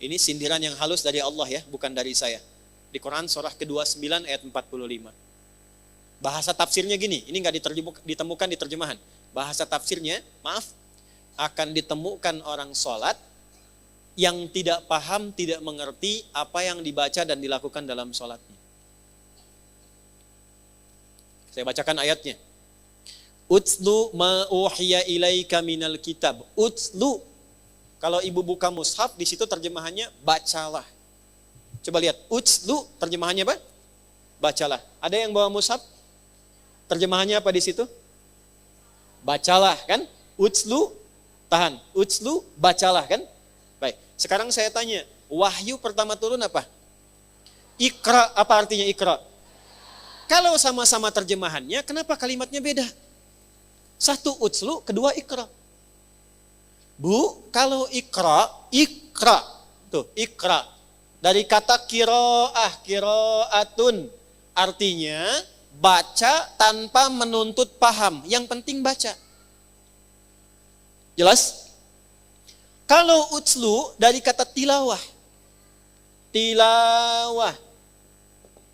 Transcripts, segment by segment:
Ini sindiran yang halus dari Allah ya, bukan dari saya. Di Quran surah ke-29 ayat 45. Bahasa tafsirnya gini, ini nggak ditemukan di terjemahan. Bahasa tafsirnya, maaf, akan ditemukan orang sholat yang tidak paham, tidak mengerti apa yang dibaca dan dilakukan dalam sholatnya. Saya bacakan ayatnya. Utslu ma uhiya ilaika minal kitab. Utslu. Kalau ibu buka mushaf, di situ terjemahannya bacalah. Coba lihat, utslu terjemahannya apa? Bacalah. Ada yang bawa mushaf? Terjemahannya apa di situ? Bacalah kan? Utslu, tahan. Utslu, bacalah kan? Baik. Sekarang saya tanya, wahyu pertama turun apa? Iqra, apa artinya Iqra? Kalau sama-sama terjemahannya, kenapa kalimatnya beda? Satu utslu, kedua Iqra. Bu, kalau Iqra, tuh Iqra. Dari kata kiro'ah, kiro'atun. Artinya, baca tanpa menuntut paham. Yang penting baca. Jelas? Kalau utslu dari kata tilawah. Tilawah.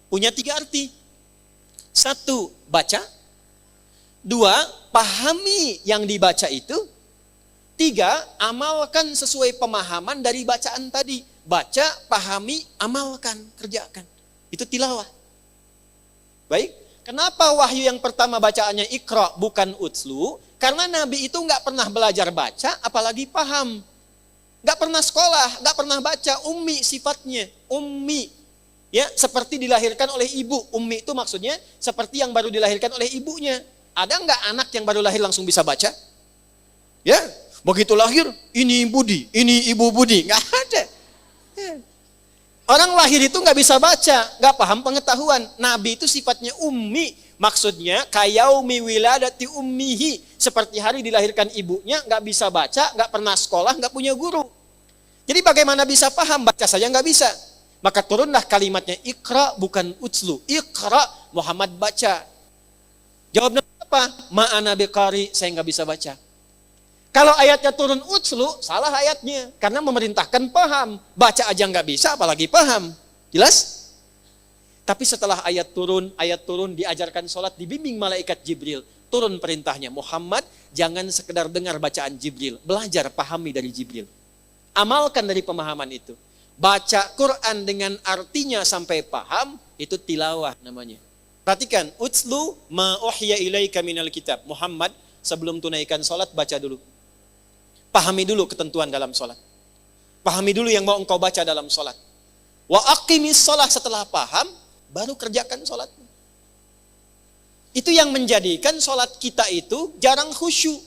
Punya 3 arti. 1, baca. 2, pahami yang dibaca itu. 3, amalkan sesuai pemahaman dari bacaan tadi. Baca, pahami, amalkan, kerjakan. Itu tilawah. Baik, kenapa wahyu yang pertama bacaannya Iqra bukan utslu? Karena Nabi itu nggak pernah belajar baca, apalagi paham. Nggak pernah sekolah, nggak pernah baca, ummi sifatnya, ummi. Ya, seperti dilahirkan oleh ibu. Ummi itu maksudnya seperti yang baru dilahirkan oleh ibunya. Ada nggak anak yang baru lahir langsung bisa baca? Ya, begitu lahir, ini Budi, ini Ibu Budi, nggak ada. Ya. Orang lahir itu nggak bisa baca, nggak paham pengetahuan. Nabi itu sifatnya ummi, maksudnya kayaumi wiladati ummihi, seperti hari dilahirkan ibunya, nggak bisa baca, nggak pernah sekolah, nggak punya guru. Jadi bagaimana bisa paham? Baca saja nggak bisa. Maka turunlah kalimatnya Iqra bukan utslu. Iqra, Muhammad baca. Jawabnya apa? Ma'ana biqari, saya nggak bisa baca. Kalau ayatnya turun utslu, salah ayatnya. Karena memerintahkan paham. Baca aja nggak bisa, apalagi paham. Jelas? Tapi setelah ayat turun diajarkan sholat, dibimbing malaikat Jibril. Turun perintahnya, Muhammad jangan sekedar dengar bacaan Jibril. Belajar, pahami dari Jibril. Amalkan dari pemahaman itu. Baca Quran dengan artinya sampai paham, itu tilawah namanya. Perhatikan, utslu ma uhya ilaika minal kitab. Muhammad sebelum tunaikan sholat baca dulu. Pahami dulu ketentuan dalam sholat. Pahami dulu yang mau engkau baca dalam sholat. Wa aqimis sholat, setelah paham, baru kerjakan sholat. Itu yang menjadikan sholat kita itu jarang khusyuk.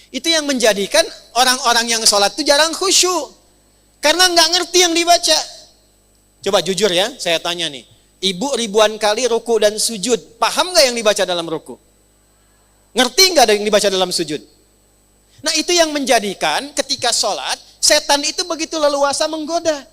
Itu yang menjadikan orang-orang yang sholat itu jarang khusyuk. Karena nggak ngerti yang dibaca. Coba jujur ya, saya tanya nih. Ibu ribuan kali ruku dan sujud. Paham nggak yang dibaca dalam ruku? Ngerti nggak yang dibaca dalam sujud? Nah itu yang menjadikan ketika sholat, setan itu begitu leluasa menggoda.